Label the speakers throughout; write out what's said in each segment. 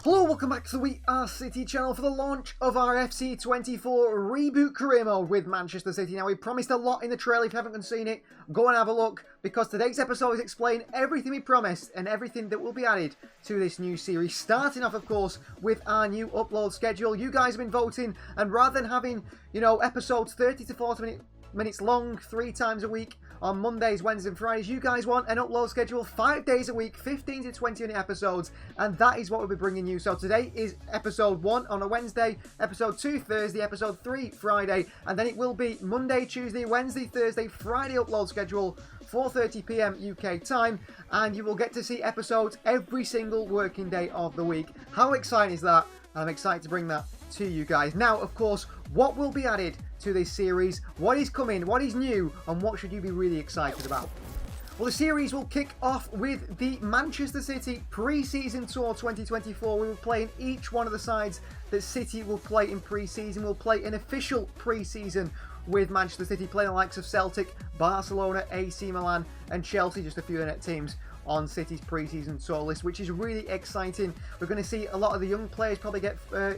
Speaker 1: Hello, welcome back to the We Are City channel for the launch of our FC24 reboot career mode with Manchester City. Now, we promised a lot in the trailer. If you haven't seen it, go and have a look, because today's episode is explain everything we promised and everything that will be added to this new series. Starting off, of course, with our new upload schedule. You guys have been voting, and rather than having, episodes 30 to 40 minutes long 3 times a week on Mondays, Wednesdays and Fridays, you guys want an upload schedule 5 days a week, 15 to 20 minute episodes, and that is what we'll be bringing you. So today is episode 1 on a Wednesday, episode 2 Thursday, episode 3 Friday, and then it will be Monday, Tuesday, Wednesday, Thursday, Friday upload schedule, 4:30 PM UK time, and you will get to see episodes every single working day of the week. How exciting is that? I'm excited to bring that to you guys. Now, of course, what will be added to this series, what is coming, what is new, and what should you be really excited about? Well, the series will kick off with the Manchester City Pre-Season Tour 2024. We will play in each one of the sides that City will play in pre-season. We'll play an official pre-season with Manchester City, playing the likes of Celtic, Barcelona, AC Milan and Chelsea, just a few of the teams on City's pre-season tour list, which is really exciting. We're going to see a lot of the young players probably get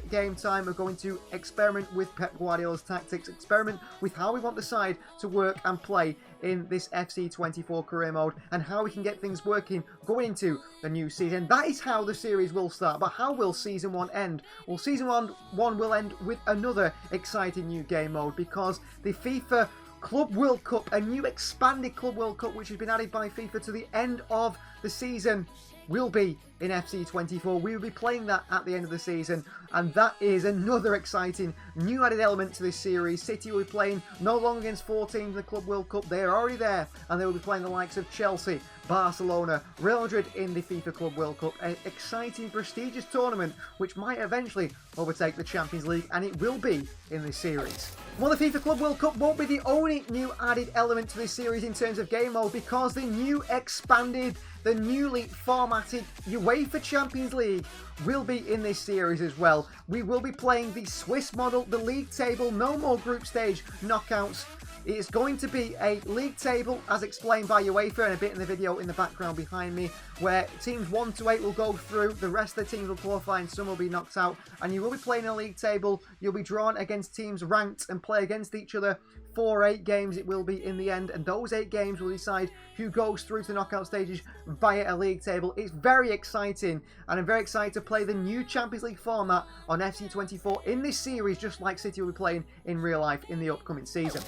Speaker 1: game time. We're going to experiment with Pep Guardiola's tactics, experiment with how we want the side to work and play in this FC24 career mode, and how we can get things working going into the new season. That is how the series will start, but how will Season 1 end? Well, Season 1 will end with another exciting new game mode, because the FIFA Club World Cup, a new expanded Club World Cup which has been added by FIFA to the end of the season, will be in FC24. We will be playing that at the end of the season, and that is another exciting new added element to this series. City will be playing no longer against 4 teams in the Club World Cup. They are already there, and they will be playing the likes of Chelsea, Barcelona, Real Madrid in the FIFA Club World Cup. An exciting, prestigious tournament which might eventually overtake the Champions League, and it will be in this series. Well, the FIFA Club World Cup won't be the only new added element to this series in terms of game mode, because the new expanded, the newly formatted UEFA Champions League will be in this series as well. We will be playing the Swiss model, the league table, no more group stage knockouts. It is going to be a league table as explained by UEFA, and a bit in the video in the background behind me, where teams 1 to 8 will go through, the rest of the teams will qualify and some will be knocked out, and you will be playing a league table. You'll be drawn against teams ranked and play against each other for 8 games it will be in the end, and those 8 games will decide who goes through to the knockout stages via a league table. It's very exciting, and I'm very excited to play the new Champions League format on FC24 in this series, just like City will be playing in real life in the upcoming season.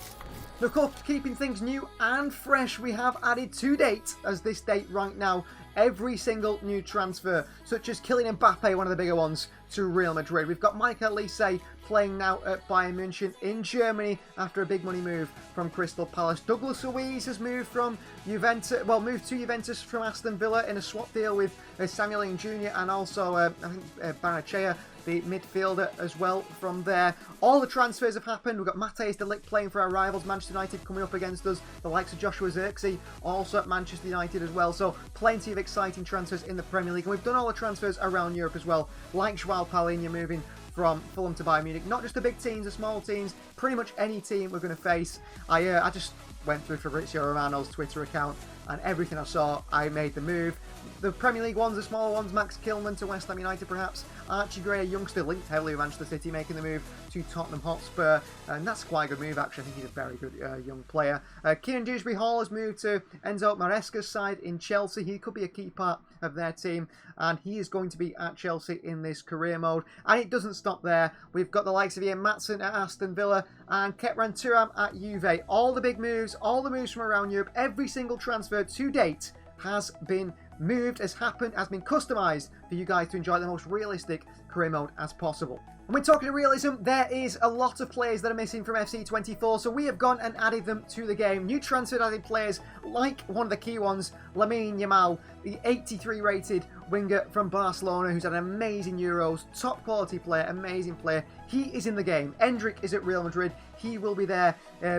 Speaker 1: And of course, keeping things new and fresh, we have added to date, as this date right now, every single new transfer, such as Kylian Mbappe, one of the bigger ones, to Real Madrid. We've got Michael Olise playing now at Bayern München in Germany after a big money move from Crystal Palace. Douglas Luiz has moved from moved to Juventus from Aston Villa in a swap deal with Samuel Ing Jr. and also I think Barnechea, the midfielder, as well from there. All the transfers have happened. We've got Matthijs de Ligt playing for our rivals Manchester United coming up against us. The likes of Joshua Zirkzee also at Manchester United as well. So plenty of exciting transfers in the Premier League. And we've done all the transfers around Europe as well, like Joao Palhinha moving from Fulham to Bayern Munich. Not just the big teams, the small teams, pretty much any team we're going to face. I just went through Fabrizio Romano's Twitter account, and everything I saw, I made the move. The Premier League ones, the smaller ones, Max Kilman to West Ham United perhaps, Archie Gray, a youngster linked heavily with Manchester City, making the move to Tottenham Hotspur, and that's quite a good move actually. I think he's a very good young player. Kieran Dewsbury-Hall has moved to Enzo Maresca's side in Chelsea. He could be a key part of their team, and he is going to be at Chelsea in this career mode. And it doesn't stop there. We've got the likes of Ian Matson at Aston Villa and Ketran Thuram at Juve. All the big moves, all the moves from around Europe, every single transfer to date has been moved, has happened, has been customised for you guys to enjoy the most realistic career mode as possible. And when talking realism, there is a lot of players that are missing from FC24, so we have gone and added them to the game. New transfer added players like one of the key ones, Lamine Yamal, the 83 rated winger from Barcelona, who's had an amazing Euros, top quality player, amazing player. He is in the game. Endrick is at Real Madrid. He will be there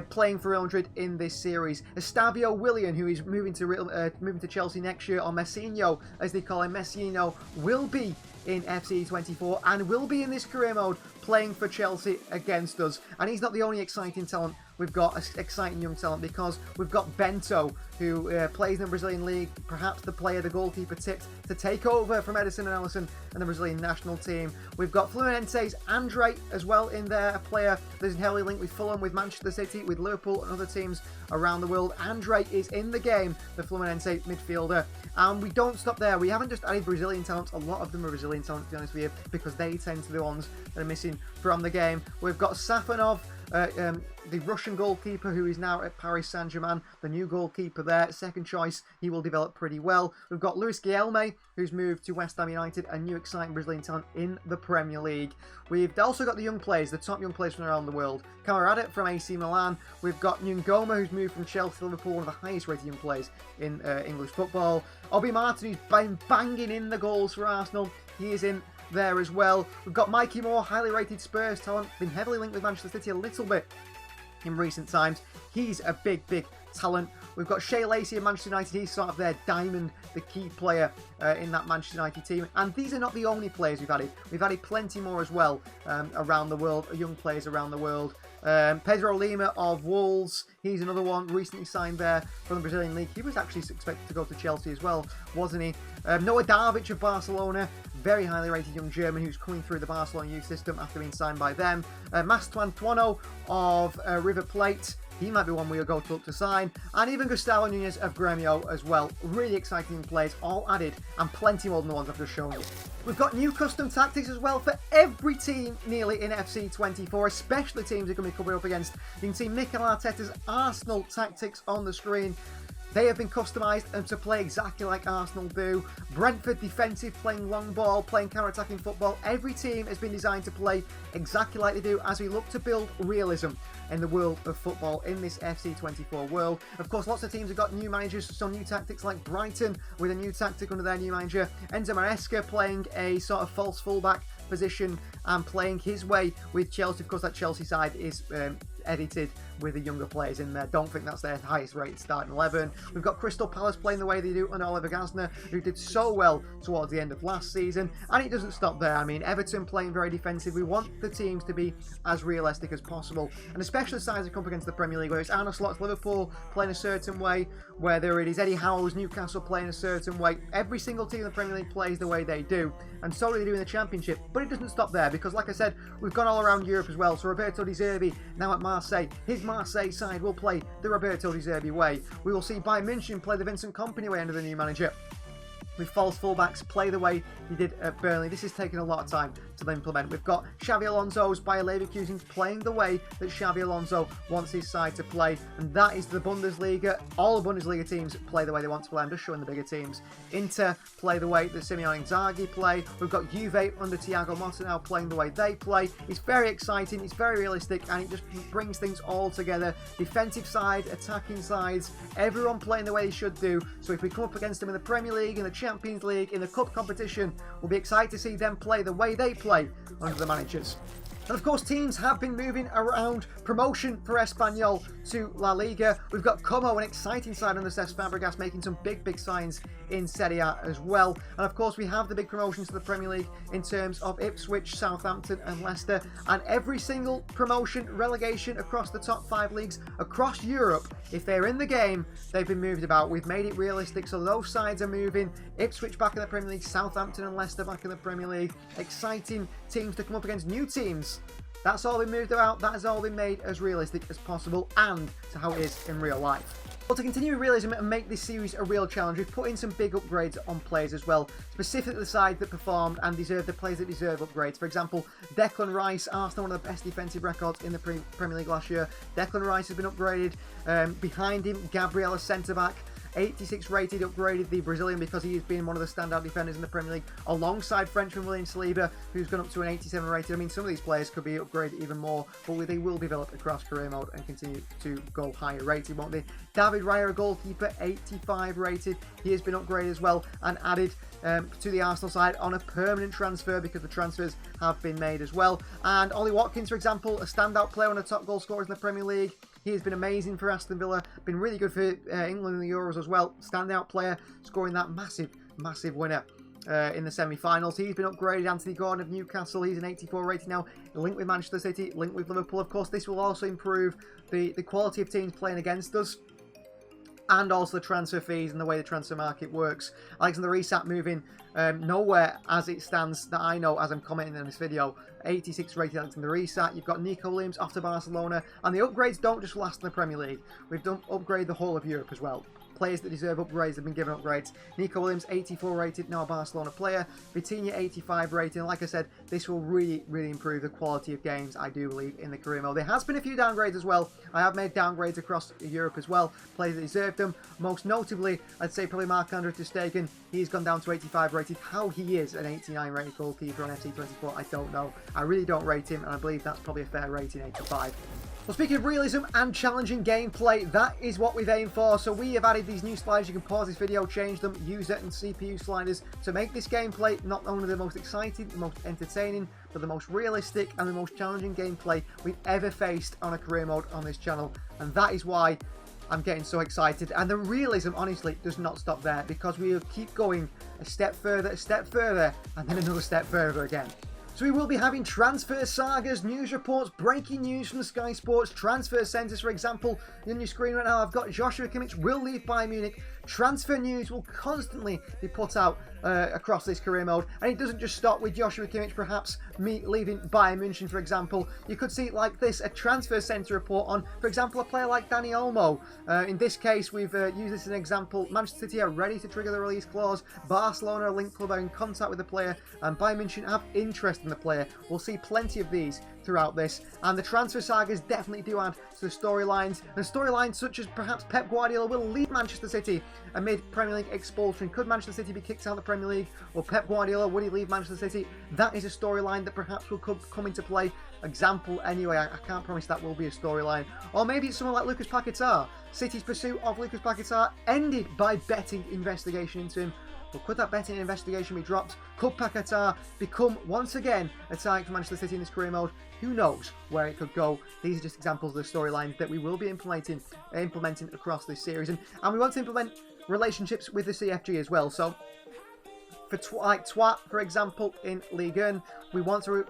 Speaker 1: playing for Real Madrid in this series. Eustabio Willian, who is moving to Chelsea next year, or Messinho, as they call him, Messinho, will be in FC24 and will be in this career mode playing for Chelsea against us. And he's not the only exciting talent. We've got exciting young talent, because we've got Bento, who plays in the Brazilian league, perhaps the player the goalkeeper tipped to take over from Edison and Ellison and the Brazilian national team. We've got Fluminense's Andre as well in there, a player that is heavily linked with Fulham, with Manchester City, with Liverpool and other teams around the world. Andre is in the game, the Fluminense midfielder. And we don't stop there. We haven't just added Brazilian talents. A lot of them are Brazilian talents, to be honest with you, because they tend to be the ones that are missing from the game. We've got Safanov, the Russian goalkeeper who is now at Paris Saint-Germain, the new goalkeeper there, second choice. He will develop pretty well. We've got Luis Guilherme, who's moved to West Ham United, a new exciting Brazilian talent in the Premier League. We've also got the young players, the top young players from around the world. Camarada from AC Milan. We've got Ngoma, who's moved from Chelsea to Liverpool, one of the highest rated young players in English football. Obi Martin, who's been banging in the goals for Arsenal. He is in there as well. We've got Mikey Moore, highly rated Spurs talent, been heavily linked with Manchester City a little bit in recent times. He's a big talent. We've got Shea Lacey of Manchester United. He's sort of their diamond, the key player in that Manchester United team. And these are not the only players we've added. We've added plenty more as well around the world, young players around the world. Pedro Lima of Wolves, he's another one recently signed there from the Brazilian league. He was actually expected to go to Chelsea as well, wasn't he? Noah Darvic of Barcelona, very highly rated young German who's coming through the Barcelona youth system after being signed by them. Mastuan Tuono of River Plate, he might be one we'll go to look to sign. And even Gustavo Nunez of Grêmio as well. Really exciting players, all added, and plenty more than the ones I've just shown you. We've got new custom tactics as well for every team nearly in FC24, especially teams they're going to be coming up against. You can see Mikel Arteta's Arsenal tactics on the screen. They have been customised and to play exactly like Arsenal do. Brentford defensive, playing long ball, playing counter-attacking football. Every team has been designed to play exactly like they do as we look to build realism in the world of football in this FC24 world. Of course, lots of teams have got new managers, some new tactics like Brighton with a new tactic under their new manager. Enzo Maresca playing a sort of false fullback position and playing his way with Chelsea. Of course, that Chelsea side is edited with the younger players in there. Don't think that's their highest rated starting 11. We've got Crystal Palace playing the way they do under Oliver Glasner, who did so well towards the end of last season. And it doesn't stop there. I mean, Everton playing very defensive. We want the teams to be as realistic as possible. And especially the sides that come up against the Premier League, where it's Arne Slot's Liverpool playing a certain way, whether it is Eddie Howe's Newcastle playing a certain way. Every single team in the Premier League plays the way they do. And so do they do in the Championship. But it doesn't stop there, because like I said, we've gone all around Europe as well. So Roberto De Zerbi now at Marseille. His Marseille side will play the Roberto De Zerbi way. We will see Bayern München play the Vincent Kompany way under the new manager, with false fullbacks play the way he did at Burnley. This has taken a lot of time to implement. We've got Xabi Alonso's Bayer Leverkusen playing the way that Xabi Alonso wants his side to play, and that is the Bundesliga. All the Bundesliga teams play the way they want to play. I'm just showing the bigger teams. Inter play the way that Simeone Inzaghi play. We've got Juve under Thiago Motta now playing the way they play. It's very exciting, it's very realistic, and it just brings things all together. Defensive side, attacking sides, everyone playing the way they should do. So if we come up against them in the Premier League, in the Champions League, in the Cup competition, we'll be excited to see them play the way they play under the managers. And of course, teams have been moving around. Promotion for Espanyol to La Liga. We've got Como, an exciting side under Cesc Fabregas, making some big signs in Serie A as well. And of course, we have the big promotions to the Premier League in terms of Ipswich, Southampton and Leicester. And every single promotion, relegation across the top 5 leagues across Europe, if they're in the game, they've been moved about. We've made it realistic, so those sides are moving. Ipswich back in the Premier League, Southampton and Leicester back in the Premier League. Exciting teams to come up against new teams. That's all been moved about, that has all been made as realistic as possible and to how it is in real life. Well, to continue with realism and make this series a real challenge, we've put in some big upgrades on players as well, specifically the sides that performed and deserve the players that deserve upgrades. For example, Declan Rice, Arsenal, one of the best defensive records in the Premier League last year. Declan Rice has been upgraded. Behind him, Gabriel, a centre-back. 86 rated, upgraded the Brazilian because he has been one of the standout defenders in the Premier League, alongside Frenchman William Saliba, who's gone up to an 87 rated. I mean, some of these players could be upgraded even more, but they will develop across career mode and continue to go higher rated, won't they? David Raya, a goalkeeper, 85 rated. He has been upgraded as well and added to the Arsenal side on a permanent transfer because the transfers have been made as well. And Ollie Watkins, for example, a standout player, one of the top goal scorers in the Premier League. He has been amazing for Aston Villa, been really good for England in the Euros as well. Standout player, scoring that massive winner in the semi-finals. He's been upgraded. Anthony Gordon of Newcastle, he's an 84 rating now, linked with Manchester City, linked with Liverpool. Of course, this will also improve the quality of teams playing against us. and also the transfer fees and the way the transfer market works. Alexander Isak moving nowhere as it stands that I know as I'm commenting on this video. 86 rated Alexander Isak. You've got Nico Williams off to Barcelona, and the upgrades don't just last in the Premier League. We've done upgrade the whole of Europe as well. Players that deserve upgrades have been given upgrades. Nico Williams, 84 rated, now a Barcelona player. Vitinha, 85 rated. Like I said, this will really, really improve the quality of games, I do believe, in the career mode. There has been a few downgrades as well. I have made downgrades across Europe as well. Players that deserve them. Most notably, I'd say probably Marc-Andre ter Stegen. He's gone down to 85 rated. How he is an 89 rated goalkeeper on FC24, I don't know. I really don't rate him, and I believe that's probably a fair rating, 85. Well, speaking of realism and challenging gameplay, that is what we've aimed for. So we have added these new sliders. You can pause this video, change them, user and CPU sliders to make this gameplay not only the most exciting, the most entertaining, but the most realistic and the most challenging gameplay we've ever faced on a career mode on this channel. And that is why I'm getting so excited. And the realism, honestly, does not stop there, because we will keep going a step further, and then another step further again. So we will be having transfer sagas, news reports, breaking news from the Sky Sports, transfer centres, for example. On your screen right now, I've got Joshua Kimmich will leave Bayern Munich. Transfer news will constantly be put out across this career mode, and it doesn't just stop with Joshua Kimmich, perhaps me leaving Bayern München, for example. You could see it like this, a transfer centre report on, for example, a player like Dani Olmo. In this case, we've used this as an example. Manchester City are ready to trigger the release clause. Barcelona, a link club, are in contact with the player, and Bayern München have interest in the player. We'll see plenty of these throughout this, and the transfer sagas definitely do add to the storylines, and storylines such as perhaps Pep Guardiola will leave Manchester City amid Premier League expulsion. Could Manchester City be kicked out of the Premier League, or Pep Guardiola, would he leave Manchester City? That is a storyline that perhaps will come into play. Example anyway, I can't promise that will be a storyline. Or maybe it's someone like Lucas Paquetá. City's pursuit of Lucas Paquetá ended by betting investigation into him. But could that betting investigation be dropped? Could Paquetá become once again a target for Manchester City in this career mode? Who knows where it could go? These are just examples of the storylines that we will be implementing across this series, and we want to implement relationships with the CFG as well. So for Twat, for example, in Ligue 1, we want to,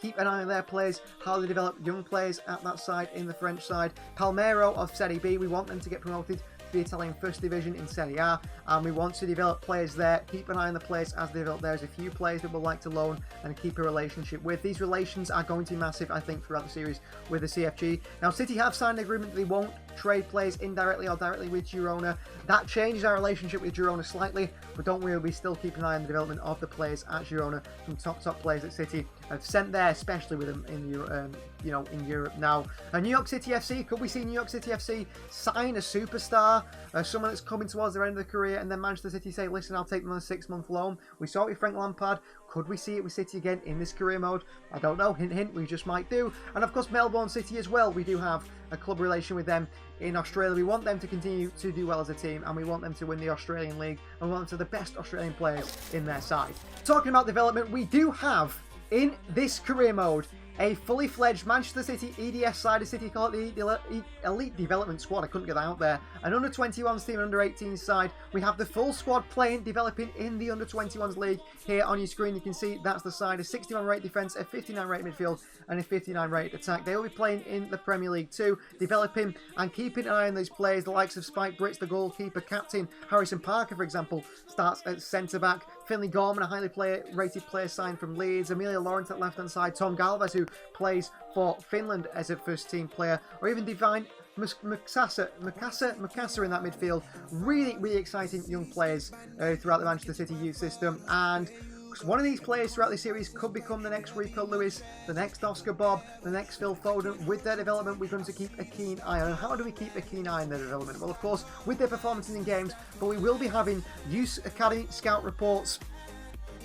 Speaker 1: keep an eye on their players, how they develop young players at that side in the French side. Palmero of Serie B, we want them to get promoted the Italian First Division in Serie A, and we want to develop players there. Keep an eye on the players as they develop. There's a few players that we'll like to loan and keep a relationship with. These relations are going to be massive, I think, throughout the series with the CFG. Now, City have signed an agreement that they won't trade players indirectly or directly with Girona. That changes our relationship with Girona slightly, but don't worry, we still keep an eye on the development of the players at Girona. Some top players at City have sent there, especially with them in Europe now. New York City FC, could we see New York City FC sign a superstar, someone that's coming towards their end of the career, and then Manchester City say, listen, I'll take them on a 6-month loan? We saw it with Frank Lampard. Could we see it with City again in this career mode? I don't know. Hint, hint, we just might do. And of course, Melbourne City as well. We do have a club relation with them in Australia. We want them to continue to do well as a team, and we want them to win the Australian League, and we want them to have the best Australian players in their side. Talking about development, we do have in this career mode a fully fledged Manchester City EDS side, as City call it, the Elite Development Squad. I couldn't get that out there. An under-21s team, and under-18s side. We have the full squad playing, developing in the under-21s league. Here on your screen, you can see that's the side. A 61 rated defence, a 59 rated midfield, and a 59 rated attack. They will be playing in the Premier League too, developing and keeping an eye on these players. The likes of Spike Brits, the goalkeeper, captain. Harrison Parker, for example, starts at centre-back. Finley Gorman, a highly rated player signed from Leeds. Amelia Lawrence at left-hand side. Tom Galvez, who plays for Finland as a first-team player. Or even Divine Makassa in that midfield. Really, really exciting young players throughout the Manchester City youth system. And one of these players throughout the series could become the next Rico Lewis, the next Oscar Bob, the next Phil Foden. With their development, we're going to keep a keen eye on. And how do we keep a keen eye on their development? Well, of course, with their performances in games, but we will be having youth academy scout reports.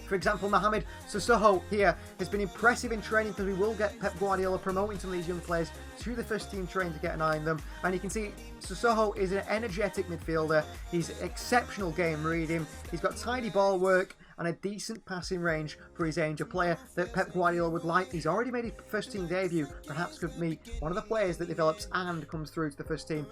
Speaker 1: For example, Mohamed Sissoko here has been impressive in training, because we will get Pep Guardiola promoting some of these young players to the first team training to get an eye on them. And you can see Sissoko is an energetic midfielder. He's exceptional game reading. He's got tidy ball work, and a decent passing range for his age. A player that Pep Guardiola would like. He's already made his first team debut. Perhaps could be one of the players that develops and comes through to the first team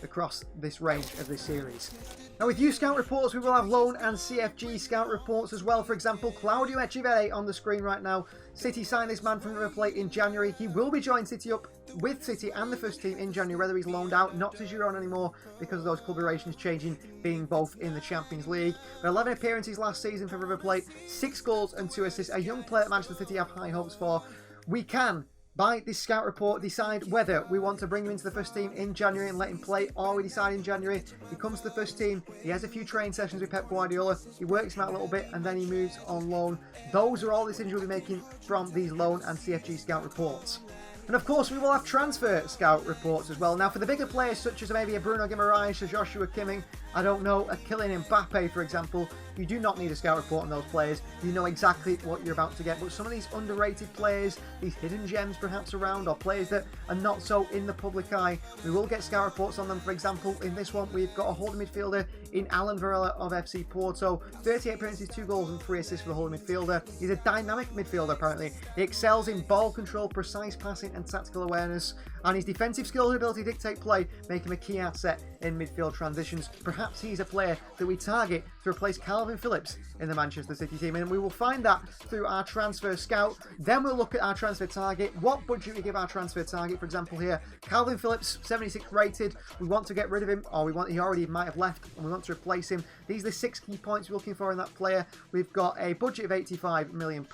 Speaker 1: across this range of this series. Now with youth scout reports, we will have loan and CFG scout reports as well. For example, Claudio Echeverri on the screen right now. City signed this man from River Plate in January. He will be joining City up with City and the first team in January, whether he's loaned out, not to Girona anymore because of those club relations changing, being both in the Champions League. But 11 appearances last season for River Plate, 6 goals and 2 assists. A young player that Manchester City have high hopes for. We can, by this scout report, decide whether we want to bring him into the first team in January and let him play, or we decide in January he comes to the first team, he has a few training sessions with Pep Guardiola, he works him out a little bit, and then he moves on loan. Those are all decisions we'll be making from these loan and CFG scout reports. And of course, we will have transfer scout reports as well. Now, for the bigger players, such as maybe a Bruno Guimaraes, a Joshua Kimmich, I don't know, a Kylian Mbappe, for example, you do not need a scout report on those players. You know exactly what you're about to get. But some of these underrated players, these hidden gems perhaps around, or players that are not so in the public eye, we will get scout reports on them. For example, in this one, we've got a holding midfielder in Alan Varela of FC Porto. 38 appearances, 2 goals and 3 assists for the holding midfielder. He's a dynamic midfielder, apparently. He excels in ball control, precise passing and tactical awareness. And his defensive skills and ability to dictate play make him a key asset in midfield transitions. Perhaps he's a player that we target to replace Calvin Phillips in the Manchester City team, and we will find that through our transfer scout. Then we'll look at our transfer target, what budget we give our transfer target. For example here, Calvin Phillips, 76 rated, we want to get rid of him, or he already might have left and we want to replace him. These are the 6 key points we're looking for in that player. We've got a budget of £85 million,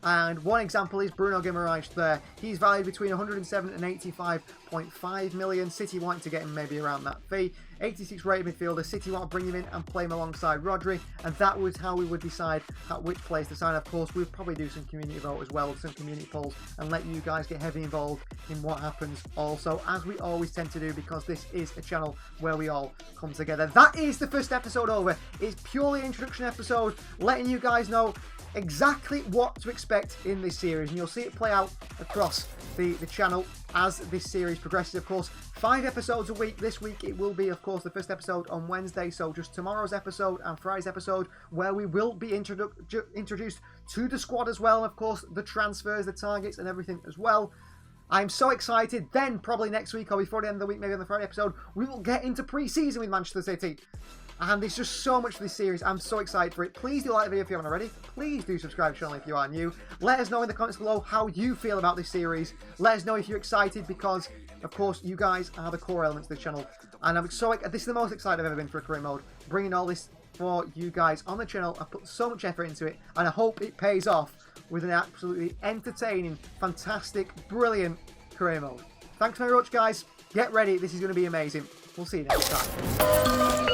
Speaker 1: and one example is Bruno Guimaraes there. He's valued between 107 and 85.5 million. City wanting to get him maybe around that fee. 86 rated midfielder. City want to bring him in and play him alongside Rodri, and that was how we would decide which players to sign. Of course, we'll probably do some community vote as well, some community polls, and let you guys get heavily involved in what happens also, as we always tend to do, because this is a channel where we all come together. That is the first episode over. It's purely an introduction episode, letting you guys know exactly what to expect in this series, and you'll see it play out across the channel as this series progresses. Of course, 5 episodes a week. This week it will be, of course, the first episode on Wednesday, so just tomorrow's episode and Friday's episode, where we will be introduced to the squad as well, and of course the transfers, the targets and everything as well. I'm so excited. Then probably next week or before the end of the week, maybe on the Friday episode, we will get into pre-season with Manchester City. And there's just so much for this series. I'm so excited for it. Please do like the video if you haven't already. Please do subscribe to the channel if you are new. Let us know in the comments below how you feel about this series. Let us know if you're excited, because, of course, you guys are the core elements of the channel. And I'm so this is the most excited I've ever been for a career mode. Bringing all this for you guys on the channel. I put so much effort into it, and I hope it pays off with an absolutely entertaining, fantastic, brilliant career mode. Thanks very much, guys. Get ready. This is going to be amazing. We'll see you next time.